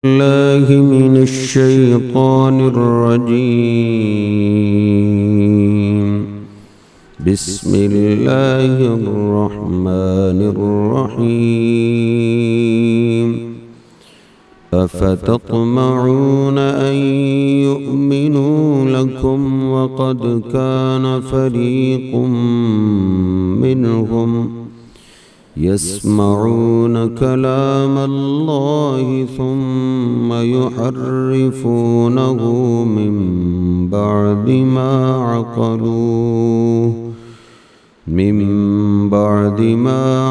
الله من الشيطان الرجيم. بسم الله الرحمن الرحيم. أفتطمعون أن يؤمنوا لكم وقد كان فريق منهم يسمعون كلام الله ثم يحرفونه من بعد ما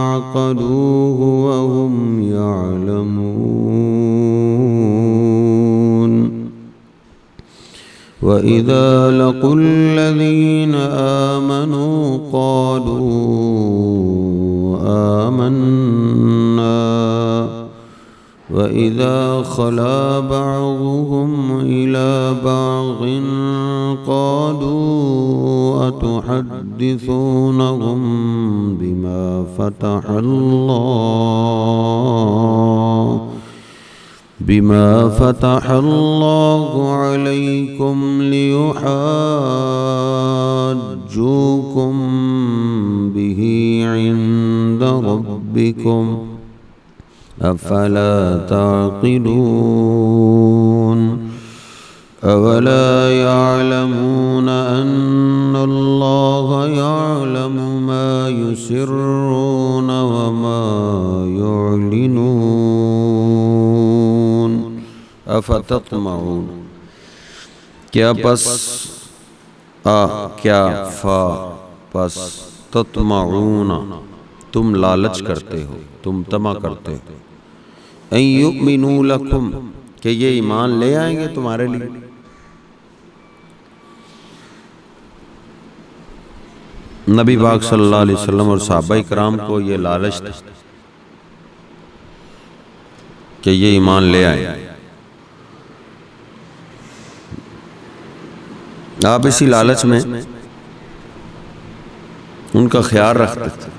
عقلوه وهم يعلمون. وإذا لقوا الذين آمنوا قالوا آمنا وإذا خلا بعضهم إلى بعض قالوا أتحدثونهم بما فتح الله عليكم ليحاجوكم به عند ربكم أفلا تعقلون. أولا يعلمون أن الله يعلم ما يسرون وما يعلنون. افتطمعون کیا پس کیا فا پس تطمعون تم لالچ کرتے ہو، تم طمع کرتے ہو، ان یؤمنوا لکم کہ یہ ایمان لے آئیں گے تمہارے لیے. نبی پاک صلی اللہ علیہ وسلم اور صحابہ کرام کو یہ لالچ تھا کہ یہ ایمان لے آئیں. آپ اسی لالچ میں ان کا خیال رکھتے تھے،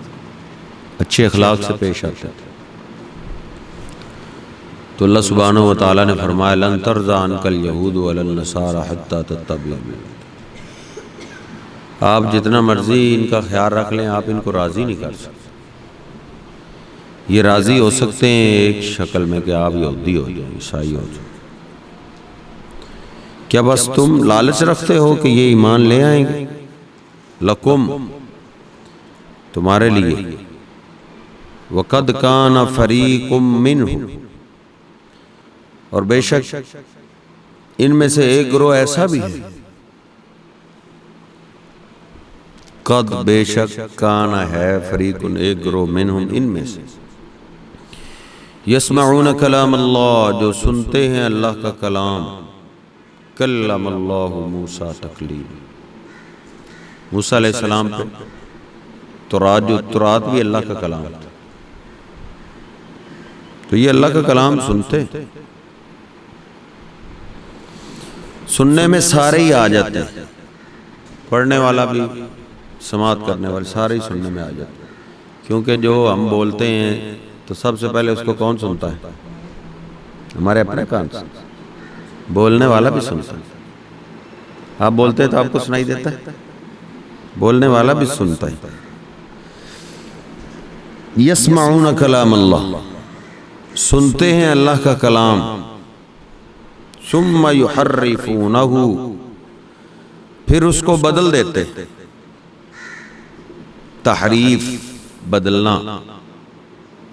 اچھے اخلاق سے پیش آتے تھے. تو اللہ سبحانہ و تعالیٰ نے فرمایا لن ترضى عنك اليهود ولا النصارى حتى تتبع ملتهم. آپ جتنا مرضی ان کا خیال رکھ لیں، آپ ان کو راضی نہیں کر سکتے. یہ راضی ہو سکتے ہیں ایک شکل میں کہ آپ یہودی ہو جائیں، عیسائی ہو جائیں. کیا بس تم لالچ رکھتے ہو کہ یہ ایمان لے آئیں گے؟ لکم تمہارے لیے، وقد کان فریق منہم اور بے شک ان میں سے ایک گروہ ایسا بھی ہے، قد بے شک کان ہے فریق ایک گروہ منہم ان میں سے، یسمعون کلام اللہ جو سنتے ہیں اللہ کا کلام. کلم اللہ موسیٰ تکلیما، موسیٰ علیہ السلام پہ تورات بھی اللہ کا کلام تھا. تو یہ اللہ کا کلام سنتے، سننے میں سارے ہی آ جاتے ہیں، پڑھنے والا بھی سماعت کرنے والے سارے ہی سننے میں آ جاتے ہیں. کیونکہ جو ہم بولتے ہیں تو سب سے پہلے اس کو کون سنتا ہے؟ ہمارے اپنے کان سے. بولنے والا بھی سنتا ہے. آپ بولتے ہیں تو آپ کو سنائی دیتا ہے، بولنے والا بھی سنتا ہے. یسمعون کلام اللہ سنتے ہیں اللہ کا کلام، ثم یحرفونہ پھر اس کو بدل دیتے. تحریف بدلنا،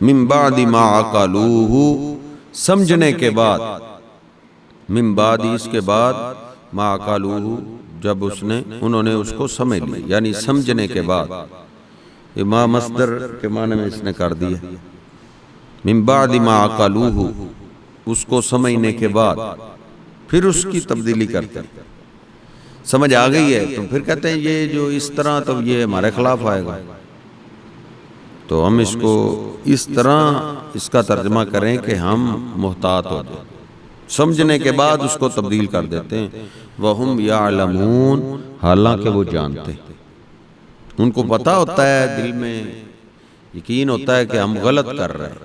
من بعد ما عقلوہ سمجھنے کے بعد، من بعد اس کے بعد، ما عقلوہ جب انہوں نے اس کو سمجھ لی، یعنی سمجھنے کے بعد. ما مصدر کے معنی میں اس نے کر دیا. من بعد ما عقلوہ اس کو سمجھنے کے بعد پھر اس کی تبدیلی کرتے ہیں. سمجھ آ گئی ہے تو پھر کہتے ہیں یہ جو اس طرح تو یہ ہمارے خلاف آئے گا، تو ہم اس کو اس طرح اس کا ترجمہ کریں کہ ہم محتاط ہو جائیں. سمجھنے کے بعد اس کو تبدیل کر دیتے ہیں. وَهُمْ يَعْلَمُونَ حالانکہ وہ جانتے ہیں، ان کو پتہ ہوتا ہے، دل میں یقین ہوتا ہے کہ ہم غلط کر رہے ہیں.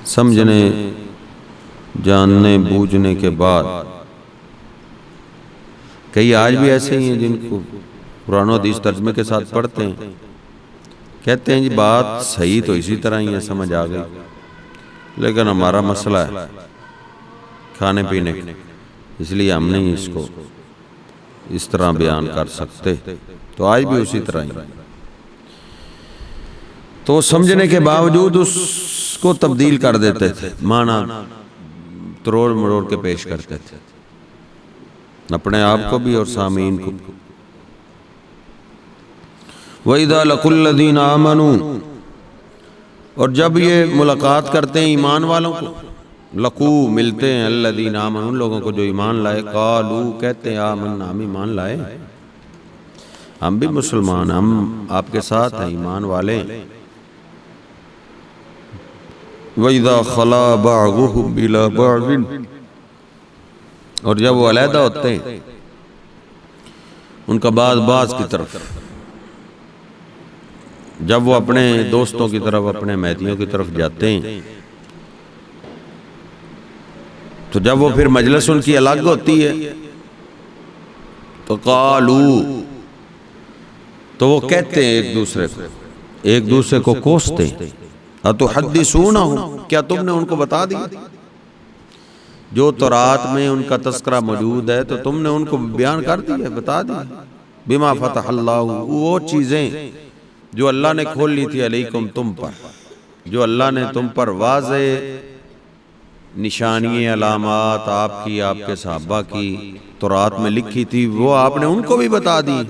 سمجھنے جاننے بوجھنے کے بعد. کئی آج بھی ایسے ہی ہیں جن کو قرآن و حدیث ترجمے کے ساتھ پڑھتے ہیں، کہتے ہیں جی بات صحیح تو اسی طرح ہی ہے، سمجھ آ گئی، لیکن ہمارا مسئلہ ہے کھانے پینے کا، اس لیے ہم نہیں اس کو اس طرح بیان کر سکتے. تو آج بھی اسی طرح ہی. تو سمجھنے کے باوجود اس کو تبدیل کر دیتے تھے، معنی تروڑ مروڑ کے پیش کرتے تھے، اپنے آپ کو بھی اور سامعین کو. وَإِذَا لَقُوا الَّذِينَ آمَنُوا، اور جب یہ ملاقات کرتے ہیں ایمان والوں کو، لقو ملتے ہیں، الذین آمنوا ان لوگوں کو جو ایمان لائے، قالوا کہتے ہیں آمنا ہم ایمان لائے، ہم بھی مسلمان، ہم آپ کے ساتھ ہیں، ایمان والے. وَإِذَا خَلَا بَعْضُهُمْ إِلَىٰ بَعْضٍ، اور جب وہ علیحدہ ہوتے ہیں ان کا بعض کی طرف، جب وہ اپنے دوستوں کی طرف، اپنے مہدیوں کی طرف جاتے ہیں، تو جب وہ پھر مجلس ان کی الگ ہوتی ہے تو قالو، تو وہ کہتے ہیں ایک دوسرے کو کوستے ہیں، اتحدثونہم، کیا تم نے ان کو بتا دیا جو تورات میں ان کا تذکرہ موجود ہے، تو تم نے ان کو بیان کر دیا، بتا دیا. بما فتح اللہ، وہ چیزیں جو اللہ نے کھول لی تھی علیکم تم پر، جو اللہ نے تم پر واضح نشانی علامات آپ کی، آپ کے صحابہ کی تورات میں لکھی تھی، وہ آپ نے ان کو بھی بتا دی.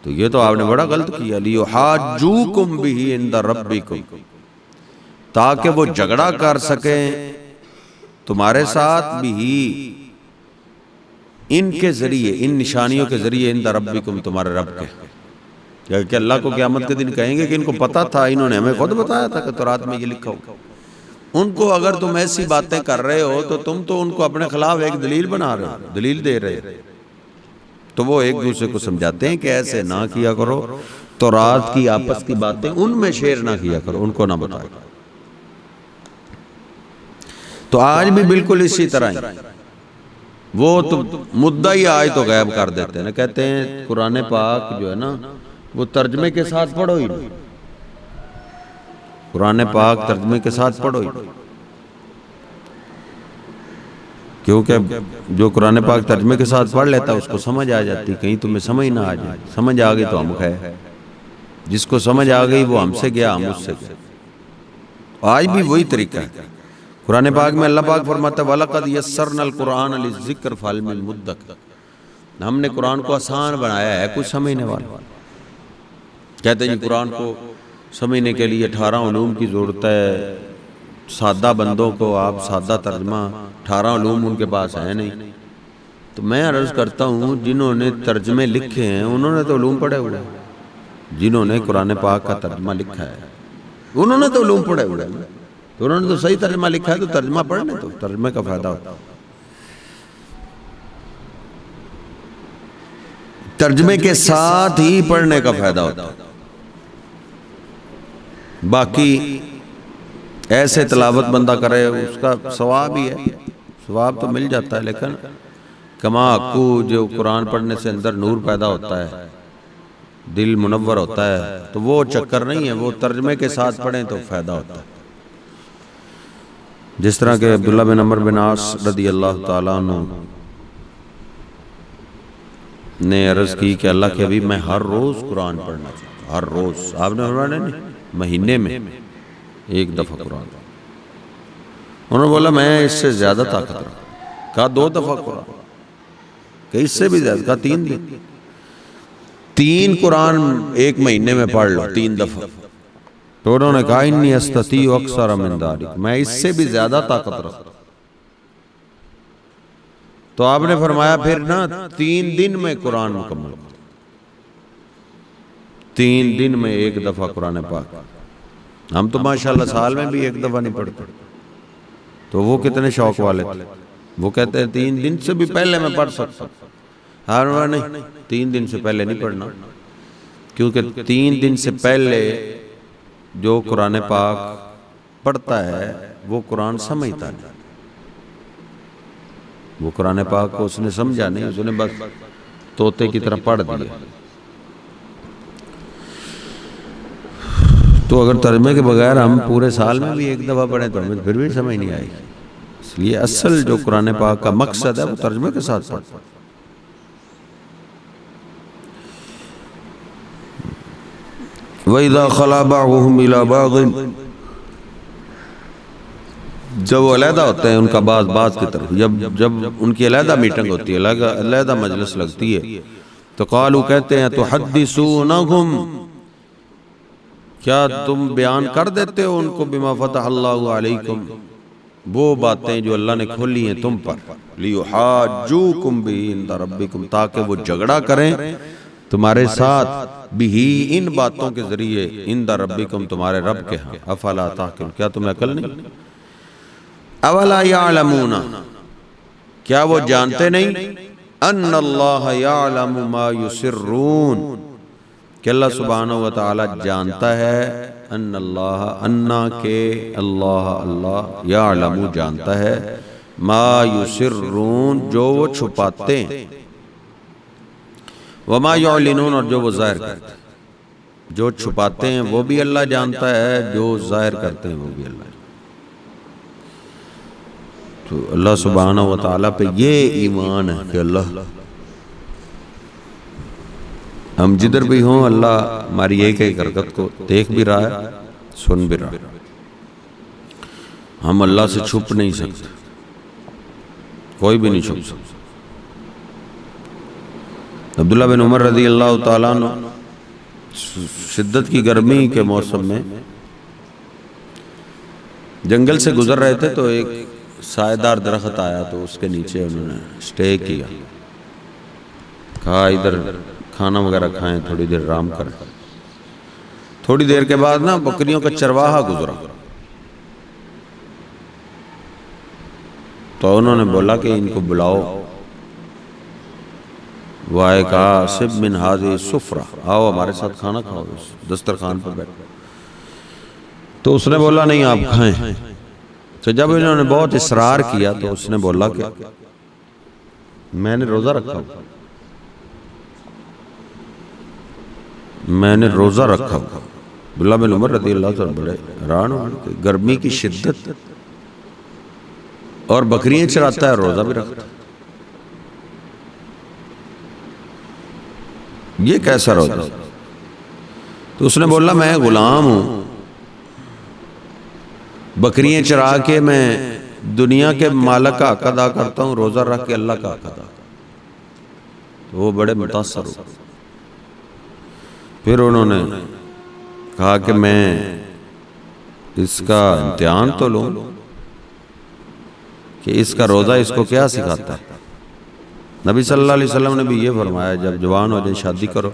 تو یہ تو آپ نے بڑا غلط کیا. لیحاجوکم بہ عند ربکم، تاکہ وہ جھگڑا کر سکیں تمہارے ساتھ بھی ان کے ذریعے، ان نشانیوں کے ذریعے، عند ربکم تمہارے رب کے، کہ اللہ کو قیامت کے دن کہیں گے کہ ان کو پتا تھا، انہوں نے ہمیں خود بتایا تھا کہ تورات میں یہ لکھا ہو. ان کو اگر تم ایسی باتیں کر رہے ہو تو تم تو ان کو اپنے خلاف ایک دلیل بنا رہے ہو، دلیل دے رہے ہو. تو وہ ایک دوسرے کو سمجھاتے ہیں کہ ایسے نہ کیا کرو، تورات کی آپس کی باتیں ان میں شیئر نہ کیا کرو، ان کو نہ بتایا کرو. تو آج بھی بالکل اسی طرح ہی وہ تو مدعی آج تو غائب کر دیتے ہیں نا، کہتے ہیں قرآن پاک جو ہے نا وہ ترجمے کے ساتھ پڑھو ہی نہیں، قرآن پاک ترجمے کے ساتھ پڑھو ہی نہیں، کیونکہ جو قرآن پاک ترجمے کے ساتھ پڑھ لیتا ہے اس کو سمجھ آ جاتی، کہیں تمہیں سمجھ نہ آ جائے. سمجھ آ گئی تو ہم کھائے، جس کو سمجھ آ گئی وہ ہم سے گیا، ہم اس سے گیا. آج بھی وہی طریقہ ہے. قرآن پاک میں اللہ پاک فرماتا ہے وَلَقَدْ يَسَّرْنَا الْقُرْآنَ لِلذِّكْرِ فَهَلْ مِن مُدَّكِرٍ، ہم نے قرآن کو آسان بنایا ہے، کچھ سمجھنے والا. کہتے ہیں قرآن کو سمجھنے کے لیے 18 علوم کی ضرورت ہے، سادہ بندوں کو آپ سادہ ترجمہ، 18 علوم ان کے پاس ہے نہیں. تو میں عرض کرتا ہوں جنہوں نے ترجمے لکھے ہیں انہوں نے تو علوم پڑھے ہوئے ہیں، جنہوں نے قرآن پاک کا ترجمہ لکھا ہے انہوں نے تو علوم پڑھے ہوئے ہیں، تو انہوں نے تو صحیح ترجمہ لکھا ہے، تو ترجمہ پڑھنے تو ترجمے کا فائدہ ہوتا ہے. ترجمے کے ساتھ ہی پڑھنے کا فائدہ ہوتا ہے. باقی ایسے تلاوت بندہ کرے اس کا ثواب ہی ہے، ثواب تو مل جاتا ہے، لیکن کما کو جو قرآن پڑھنے سے اندر نور پیدا ہوتا ہے، دل منور ہوتا ہے، تو وہ چکر نہیں ہے. وہ ترجمے کے ساتھ پڑھیں تو فائدہ ہوتا ہے. جس طرح کہ عبداللہ بن عمر بن عاص رضی اللہ تعالیٰ عنہ نے عرض کی کہ اللہ کے حبیب میں ہر روز قرآن پڑھنا چاہتا ہوں، ہر روز. آپ نے فرمایا نہیں، مہینے میں ایک دفعہ قرآن. انہوں نے بولا میں اس سے زیادہ طاقت رکھتا، کہا 2 دفعہ قرآن، کہ اس سے بھی زیادہ، کہا 3 دن، 3 قرآن ایک مہینے میں پڑھ لو 3 دفعہ. تو انہوں نے کہا انی استطیع اکثر من ذلک، میں اس سے بھی زیادہ طاقت رکھتا. تو آپ نے فرمایا پھر نا 3 دن میں قرآن مکمل کرو، 3 دن میں ایک دفعہ قرآن پاک. ہم تو ماشاءاللہ سال میں بھی ایک دفعہ نہیں پڑھتے. تو وہ کتنے شوق والے تھے، وہ کہتے ہیں 3 دن سے بھی پہلے میں پڑھ سکتا. ہاں نہیں، 3 دن سے پہلے نہیں پڑھنا، کیونکہ 3 دن سے پہلے جو قرآن پاک پڑھتا ہے وہ قرآن سمجھتا نہیں، وہ قرآن پاک کو اس نے سمجھا نہیں، اس نے بس طوطے کی طرح پڑھ دیا۔ تو اگر ترجمے کے بغیر ہم پورے سال میں بھی ایک دفعہ پڑھیں تو ہمیں پھر بھی سمجھ نہیں آئے گی۔ اس لیے اصل جو قرآن پاک کا مقصد ہے وہ ترجمے کے ساتھ پڑھتا ہے۔ وَإِذَا خَلَا بَعْضُهُمْ إِلَىٰ بَعْضٍ، جب وہ علیحدہ ہوتے ہیں ان کا بعض کی طرف، جب ان کی علیحدہ میٹنگ ہوتی ہے، علیحدہ مجلس لگتی ہے، تو قالوا کہتے ہیں تحدثونہم، کیا تم بیان کر دیتے ہو ان کو بما فتح اللہ علیکم، وہ باتیں جو اللہ نے کھولی ہیں تم پر، لیحاجوکم بہ عند ربکم، تاکہ وہ جھگڑا کریں تمہارے ساتھ، بہی ان باتوں کے ذریعے، عند ربکم تمہارے رب کے ہاں، افلا تعقلون، کیا تمہیں عقل نہیں؟ اولا یعلمون، کیا وہ جانتے نہیں، ان اللہ یعلم ما یسرون، کہ اللہ سبحانہ و تعالی جانتا ہے، ان اللہ، انا کہ اللہ یعلم جانتا ہے، ما یسرون جو وہ چھپاتے ہیں، وما یعلنون اور جو وہ ظاہر کرتے ہیں، جو چھپاتے ہیں وہ بھی اللہ جانتا ہے، جو ظاہر کرتے ہیں وہ بھی اللہ جانتا ہے۔ تو اللہ سبحانہ و تعالیٰ پہ یہ ایمان ہے کہ اللہ، ہم جدھر بھی ہوں اللہ ہماری ایک ایک حرکت کو دیکھ بھی رہا ہے، سن بھی رہا ہے، ہم اللہ سے چھپ نہیں سکتے، کوئی بھی نہیں چھپ سکتا۔ عبداللہ بن عمر رضی اللہ تعالیٰ عنہ شدت کی گرمی کے موسم میں جنگل سے گزر رہے تھے، تو ایک سایہ دار درخت آیا، تو اس کے نیچے انہوں نے سٹے کیا، کہا ادھر کھانا وغیرہ کھائیں، تھوڑی دیر آرام کریں۔ تھوڑی دیر کے بعد نا بکریوں کا چرواہا گزرا، تو انہوں نے بولا کہ ان کو بلاؤ، وہ آئے، کہا سب من ہذہ سفرہ، آؤ ہمارے ساتھ کھانا کھاؤ، دسترخوان پر بیٹھو۔ تو اس نے بولا نہیں آپ کھائیں۔ تو جب انہوں نے بہت اصرار کیا تو اس نے بولا کہ میں نے روزہ رکھا ہوں، میں نے روزہ رکھا ہوں۔ عبداللہ بن عمر رضی اللہ عنہ بڑے حیران ہو گئے، گرمی کی شدت اور بکریاں چراتا ہے، روزہ بھی رکھتا ہے، یہ کیسا روزہ؟ تو اس نے بولا میں غلام ہوں، بکریاں چرا کے میں دنیا کے مالک کا حق ادا کرتا ہوں، روزہ رکھ کے اللہ کا حق ادا کرتا ہوں۔ تو وہ بڑے متاثر ہو، پھر انہوں نے کہا کہ میں اس کا امتحان تو لوں کہ اس کا روزہ اس کو کیا سکھاتا ہے۔ نبی صلی اللہ علیہ وسلم نے بھی یہ فرمایا جب جوان ہو جائیں شادی کرو،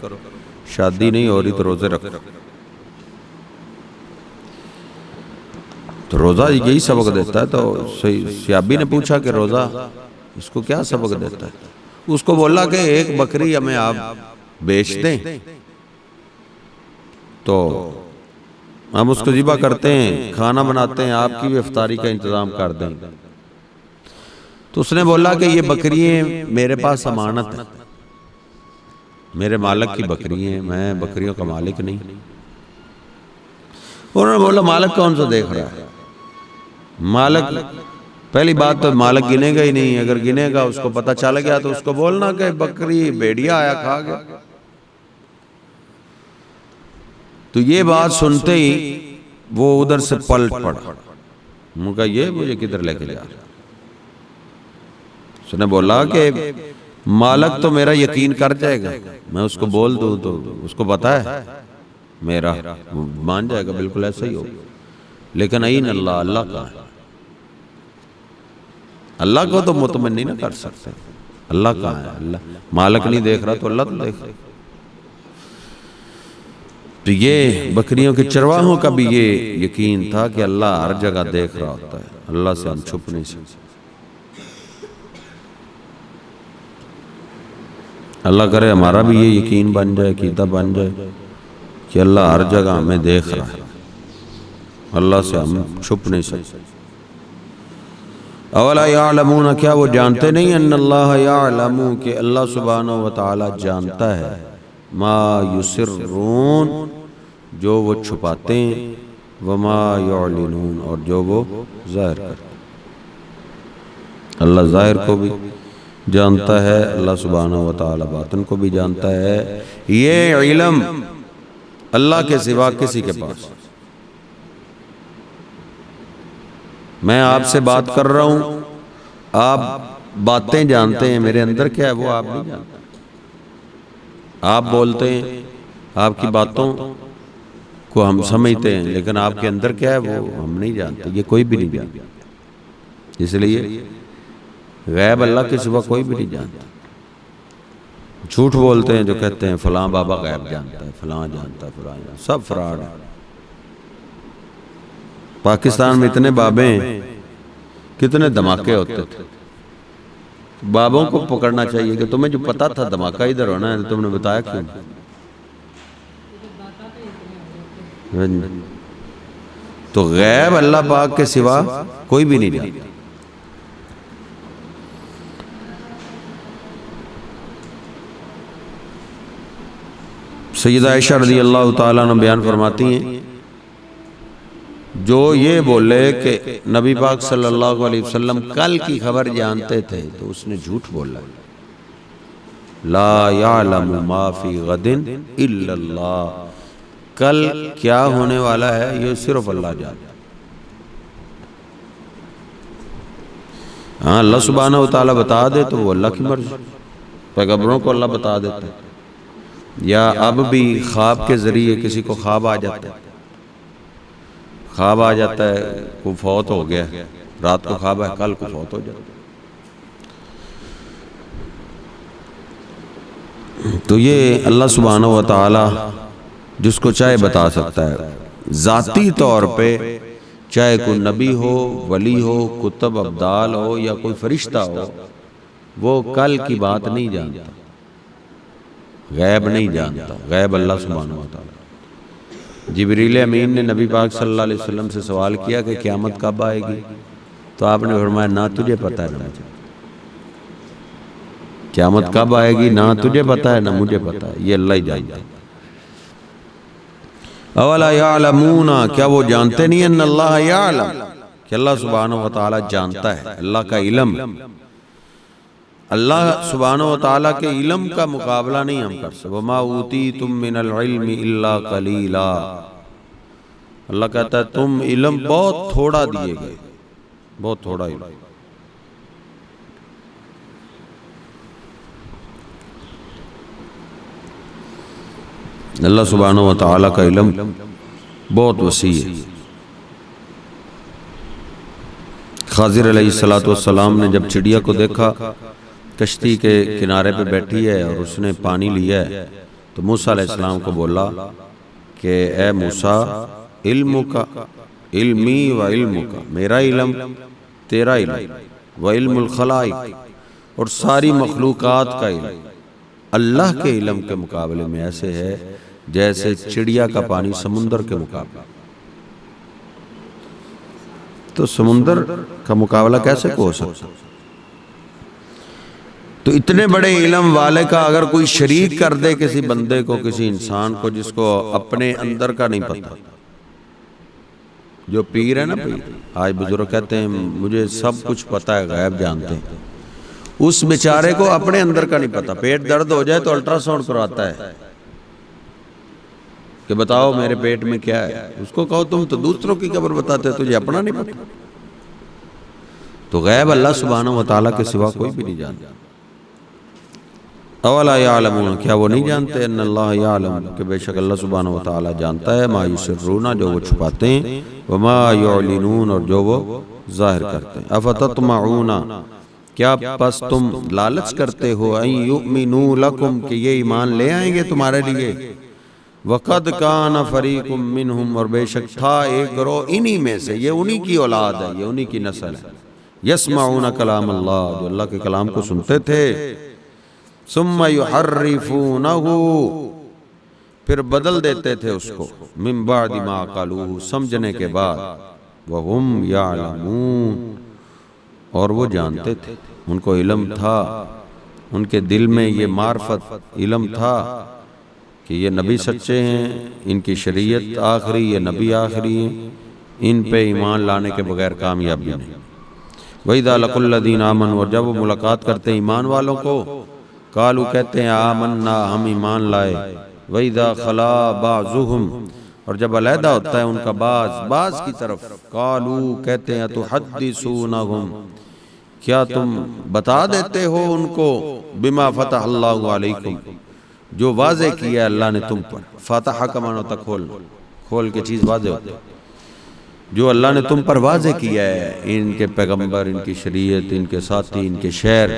شادی نہیں ہو رہی تو روزے رکھو۔ تو روزہ یہی سبق دیتا ہے۔ تو صحابی نے پوچھا کہ روزہ اس کو کیا سبق دیتا ہے؟ اس کو بولا کہ ایک بکری ہمیں آپ بیچ دیں تو ہم اس کو ذبح کرتے ہیں، کھانا بناتے ہیں، آپ کی بھی افطاری کا انتظام کر دیں۔ تو اس نے بولا کہ یہ بکریاں میرے پاس امانت ہے، میرے مالک کی بکری ہیں، میں بکریوں کا مالک نہیں۔ انہوں نے بولا مالک کون سا دیکھ رہا ہے؟ مالک پہلی بات تو مالک گنے گا ہی نہیں، اگر گنے گا اس کو پتہ چل گیا تو اس کو بولنا کہ بکری بھیڑیا آیا کھا گیا۔ تو یہ بات سنتے ہی وہ ادھر سے پلٹ پڑا، انہوں نے کہا یہ مجھے کدھر لے کے جا رہا؟ اس نے بولا کہ مالک تو میرا یقین کر جائے گا، میں اس کو بول دوں تو اس کو پتا ہے میرا، وہ مان جائے گا، بالکل ایسا ہی ہوگا۔ لیکن این اللہ، اللہ کہاں ہے؟ اللہ کو تو مطمئن نہیں نہ کر سکتے، اللہ کہاں ہے؟ اللہ مالک نہیں دیکھ رہا تو اللہ تو دیکھ رہا۔ تو یہ بکریوں کے چرواہوں کا بھی یہ یقین تھا کہ اللہ ہر جگہ دیکھ رہا ہوتا ہے، اللہ سے ہم چھپ نہیں سکتے۔ اللہ کرے ہمارا بھی یہ یقین بن جائے، عقیدہ بن جائے کہ اللہ ہر جگہ ہمیں دیکھ رہا ہے۔ اللہ سے ہم چھپ نہیں سکتے۔ اولا یعلمون، کیا وہ جانتے نہیں، ان اللہ یعلم، کہ اللہ سبحانہ و تعالی جانتا ہے، ما یسرون، جو وہ چھپاتے ہیں، وما یعلنون، اور جو وہ ظاہر کرتے ہیں۔ اللہ ظاہر کو بھی جانتا ہے، اللہ سبحانہ و تعالی باطن کو بھی جانتا ہے۔ یہ علم اللہ کے سوا کسی کے پاس، میں آپ سے بات کر رہا ہوں، آپ باتیں جانتے ہیں، میرے اندر کیا ہے وہ آپ نہیں جانتے۔ آپ بولتے ہیں، آپ کی باتوں کو ہم سمجھتے ہیں، لیکن آپ کے اندر کیا ہے وہ ہم نہیں جانتے، یہ کوئی بھی نہیں جانتا۔ اس لیے غیب اللہ کے سوا کوئی بھی نہیں جانتا۔ جھوٹ بولتے ہیں جو کہتے ہیں فلاں بابا غیب جانتا ہے، فلاں جانتا ہے، فلاں جانتا ہے، سب فراڈ ہے۔ پاکستان میں اتنے بابے ہیں، کتنے دھماکے ہوتے تھے۔ بابوں کو پکڑنا چاہیے کہ تمہیں جو پتا تھا دھماکہ ادھر ہونا ہے، تم نے بتایا کیوں؟ تو غیب اللہ پاک کے سوا کوئی بھی نہیں جانتا۔ سیدہ عائشہ رضی اللہ تعالیٰ عنہ بیان فرماتی ہیں، جو یہ بولے کہ نبی پاک صلی اللہ علیہ وسلم کل کی خبر جانتے تھے تو اس نے جھوٹ بولا۔ لا یعلم ما فی غد الا اللہ، کل کیا ہونے والا ہے یہ صرف اللہ جانتا۔ ہاں اللہ سبحانہ و تعالیٰ بتا دے تو وہ اللہ کی مرضی، پیغمبروں کو اللہ بتا دیتا ہے، یا اب بھی خواب کے ذریعے کسی کو خواب آ جاتا ہے، خواب آ جاتا ہے وہ فوت ہو گیا، رات کو خواب ہے کل کو فوت ہو جاتا ہے۔ تو یہ اللہ سبحانہ و تعالی جس کو چاہے بتا سکتا ہے، ذاتی طور پہ چاہے کوئی نبی ہو، ولی ہو، کتب ابدال ہو یا کوئی فرشتہ ہو، وہ کل کی بات نہیں جانتا، غیب نہیں جانتا، غیب اللہ سبحانہ و تعالی۔ جبریل امین نے نبی پاک صلی اللہ علیہ وسلم سے سوال کیا کہ قیامت کب آئے گی، تو آپ نے فرمایا نہ تجھے پتہ ہے نہ مجھے، قیامت کب آئے گی نہ تجھے پتہ ہے نہ مجھے پتہ ہے، یہ اللہ ہی جانتا ہے۔ اولا یعلمون، کیا وہ جانتے نہیں، ان اللہ یعلم، کہ اللہ سبحانہ و تعالی جانتا ہے، اللہ کا علم، اللہ سبحانہ و تعالیٰ کے علم کا مقابلہ نہیں ہم کر سکتے۔ وَمَا أُوتِيتُم مِّنَ الْعِلْمِ إِلَّا قَلِيلًا، اللہ کہتا ہے تم علم بہت تھوڑا دیے گئے، بہت تھوڑا علم۔ اللہ سبحانہ و تعالیٰ کا علم بہت وسیع ہے۔ خضر علیہ السلام نے جب چڑیا کو دیکھا کشتی کے کنارے پہ بیٹھی ہے اور اس نے پانی لیا ہے، تو موسیٰ علیہ السلام کو بولا کہ اے موسیٰ، علمک علمی و علمک، میرا علم تیرا علم، و علم الخلائق، اور ساری مخلوقات کا علم اللہ کے علم کے مقابلے میں ایسے ہے جیسے چڑیا کا پانی سمندر کے مقابلے۔ تو سمندر کا مقابلہ کیسے ہو سکتا؟ تو اتنے بڑے علم والے کا اگر کوئی شریک کر دے کسی بندے کو، کسی انسان کو جس کو اپنے اندر کا نہیں پتا، جو پیر ہے نا پیر، آج بزرگ کہتے ہیں مجھے سب کچھ پتا ہے، غیب جانتے ہیں، اس بیچارے کو اپنے اندر کا نہیں پتا، پیٹ درد ہو جائے تو الٹرا ساؤنڈ کرواتا ہے کہ بتاؤ میرے پیٹ میں کیا ہے، اس کو کہو تم تو دوسروں کی خبر بتاتے تجھے اپنا نہیں پتا۔ تو غیب اللہ سبحانہ و تعالیٰ کے سوا کوئی بھی نہیں جانتا۔ اولا یعلمون، کیا وہ نہیں جانتے، ان اللہ یعلم، کہ بے شک اللہ سبحانہ و تعالیٰ جانتا ہے، ما یسرون، جو وہ چھپاتے ہیں، وما یعلنون، اور جو وہ ظاہر کرتے ہیں۔ افتطمعون، کیا پس تم لالچ کرتے ہو، ان یؤمنوا لکم، کہ یہ ایمان لے آئیں گے تمہارے لیے، وقد کان فریق منہم، اور بے شک تھا ایک گروہ انہی میں سے، یہ انہی کی اولاد ہے، یہ انہی کی نسل ہے، یسمعون کلام اللہ، جو اللہ کے کلام کو سنتے تھے، ثم یحرفونہ، پھر بدل دیتے تھے اس کو، من بعد ما عقلوہ، سمجھنے کے بعد، وہم یعلمون، اور وہ جانتے تھے، ان کو علم تھا، ان کے دل میں یہ معرفت علم تھا کہ یہ نبی سچے ہیں، ان کی شریعت آخری، یہ نبی آخری ہیں، ان پہ ایمان لانے کے بغیر کامیابی نہیں۔ وَإِذَا لَقُوا الَّذِينَ آمَنُوا، اور جب وہ ملاقات کرتے ہیں ایمان والوں کو، قالوا کہتے ہیں آمنا، ہم ایمان لائے، وَإِذَا خَلَا بَعْضُهُمْ، اور جب علیحدہ ہوتا ہے ان کا بعض کی طرف، قالوا کہتے ہیں تحدثونہم، کیا تم بتا دیتے ہو ان کو، بما فتح اللہ علیکم، جو واضح کیا ہے اللہ نے تم پر، فتح کا معنی ہوتا کھول کے چیز واضح ہوتی ہے، جو اللہ نے تم پر واضح کیا ہے، ان کے پیغمبر، ان کی شریعت، ان کے ساتھی، ان کے شہر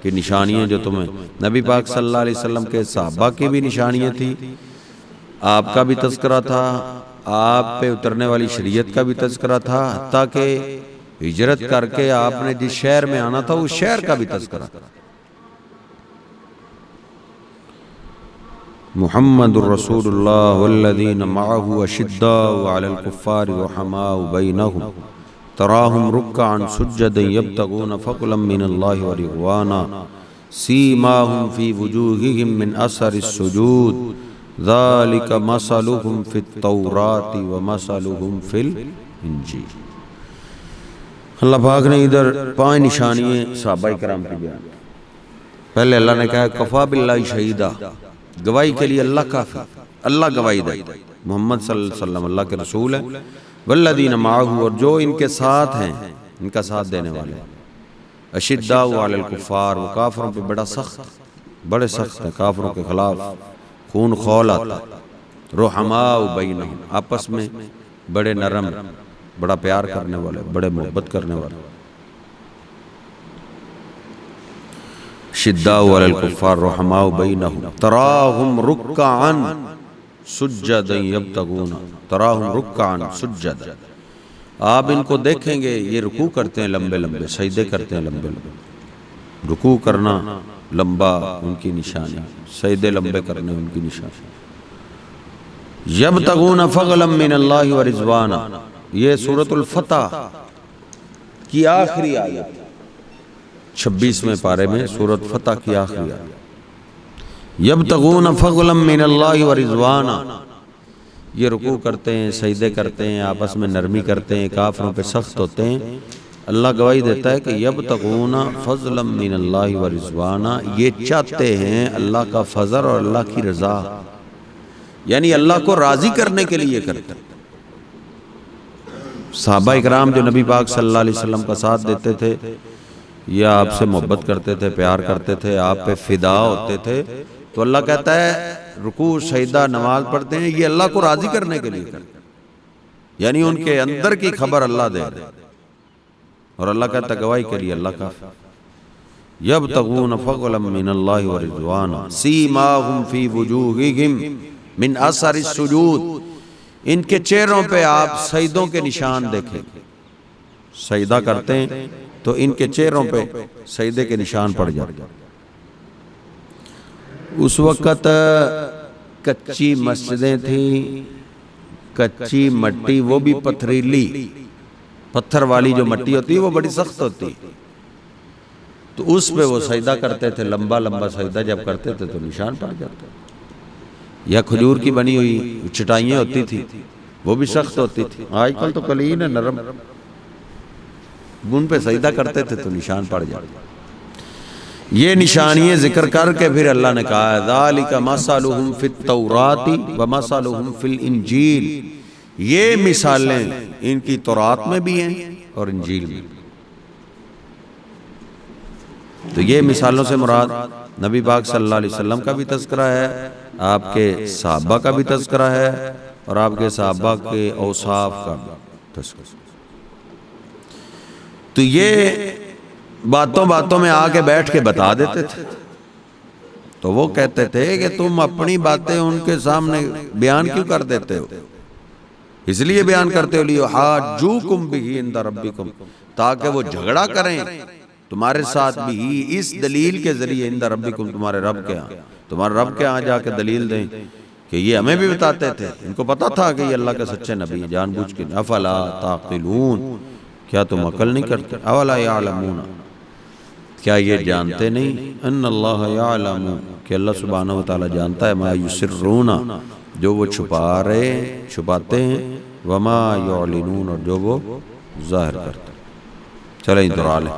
کی نشانیاں جو تمہیں، نبی پاک صلی اللہ علیہ وسلم کے صحابہ کی بھی نشانیاں تھی، آپ کا بھی تذکرہ تھا، آپ پہ اترنے والی شریعت کا بھی تذکرہ تھا، حتیٰ کہ ہجرت کر کے آپ نے جس شہر میں آنا تھا اس شہر کا بھی تذکرہ تھا۔ محمد الرسول اللہ والذین معه اشداء علی الکفار رحماء بینہم تراہم رکعا سجدا یبتغون فضلا من اللہ ورضوانا سیماہم فی وجوہہم من اثر السجود ذالک مثلہم فی التوراۃ ومثلہم فی الانجیل۔ اللہ پاک نے ادھر 5 نشانیاں صحابہ کرام کی بیان۔ پہلے اللہ نے کہا کفا باللہ شہیدہ، گواہی کے لیے اللہ کافی، اللہ گواہی دے، محمد صلی اللہ علیہ وسلم اللہ کے رسول ہیں، والذین معہ، اور جو ان کے ساتھ ہیں، ان کا ساتھ دینے والے، اشداء علی الکفار، وہ کافروں پہ بڑے سخت ہیں، کافروں کے خلاف خون خول آتا، رحماء بینہم، آپس میں بڑے نرم، بڑا پیار کرنے والے، بڑے محبت کرنے والے، شداء علی الکفار رحماء بینہم تراہم رکعا سجدا یبتغون، تراہم رکعا سجدا، آپ ان کو دیکھیں گے یہ رکوع کرتے ہیں لمبے لمبے، سجدے کرتے ہیں لمبے لمبے، رکوع کرنا لمبا ان کی نشانی، سجدے لمبے کرنے ان کی نشانی، یبتغون فضلا من اللہ ورضوانا، یہ سورۃ الفتح کی آخری آیت، 26ویں پارے میں سورۃ فتح کی آخری آیت، یبتغون فضلا من اللہ ورضوانا، یہ رکوع کرتے ہیں، سجدے کرتے ہیں، آپس میں نرمی کرتے ہیں، کافروں پہ سخت ہوتے ہیں، اللہ گواہی دیتا ہے کہ یبتغون فضلا من اللہ ورضوانا، یہ چاہتے ہیں اللہ کا فضل اور اللہ کی رضا، یعنی اللہ کو راضی کرنے کے لیے کرتے ہیں۔ صحابہ اکرام جو نبی پاک صلی اللہ علیہ وسلم کا ساتھ دیتے تھے، یہ آپ سے محبت کرتے تھے، پیار کرتے تھے، آپ پہ فدا ہوتے تھے، تو اللہ کہتا ہے رکوع سجدہ نماز پڑھتے ہیں، یہ اللہ کو راضی کرنے کے لیے کرتے ہیں، یعنی ان کے اندر کی خبر اللہ دے رہے، اور اللہ کہتا ہے گواہی کے لیے اللہ کافی، یبتغون فضلا من اللہ ورضوانا سیماہم فی وجوہہم من اثر السجود، ان کے چہروں پہ آپ سجدوں کے نشان دیکھیں، سجدہ کرتے ہیں تو ان کے چہروں پہ سجدے کے نشان پڑ جاتے ہیں۔ اس وقت کچی مسجدیں تھیں، کچی مٹی، وہ بھی پتھریلی، پتھر والی جو مٹی ہوتی ہے وہ بڑی سخت ہوتی، تو اس پہ وہ سجدہ کرتے تھے، لمبا لمبا سجدہ جب کرتے تھے تو نشان پڑ جاتے، یا کھجور کی بنی ہوئی چٹائیاں ہوتی تھی وہ بھی سخت ہوتی تھی، آج کل تو قلیل ہے نرم، ان پہ سجدہ کرتے تھے تو نشان پڑ جاتے۔ یہ نشانیاں ذکر کر کے پھر اللہ نے کہا ہے ذالک مثلہم فی التوراۃ ومثلہم فی الانجیل، یہ مثالیں ان کی تورات میں بھی ہیں اور انجیل میں، تو یہ مثالوں سے مراد نبی پاک صلی اللہ علیہ وسلم کا بھی تذکرہ ہے، آپ کے صحابہ کا بھی تذکرہ ہے، اور آپ کے صحابہ کے اوصاف کا بھی تذکرہ۔ تو یہ باتوں باتوں میں آ کے بیٹھ کے بتا دیتے تھے، تو وہ کہتے تھے کہ تم اپنی باتیں ان کے سامنے بیان کیوں کر دیتے ہو، اس لیے بیان کرتے ہو لیحاجوکم بہ عند ربکم، تاکہ وہ جھگڑا کریں تمہارے ساتھ بھی اس دلیل کے ذریعے عند ربکم، تمہارے رب کے ہاں، تمہارے رب کے ہاں جا کے دلیل دیں کہ یہ ہمیں بھی بتاتے تھے، ان کو پتا تھا کہ یہ اللہ کے سچے نبی ہیں، جان بوجھ کے افلا تعقلون، کیا تم عقل نہیں کرتے؟ اولا یعلمون، کیا یہ جانتے نہیں؟ ان اللہ یعلم، کہ اللہ سبحانہ وتعالی جانتا ہے، ما یسرون، جو وہ چھپاتے ہیں، وما یعلنون، اور جو وہ ظاہر کرتے ہیں۔ چلیں دعا لیں۔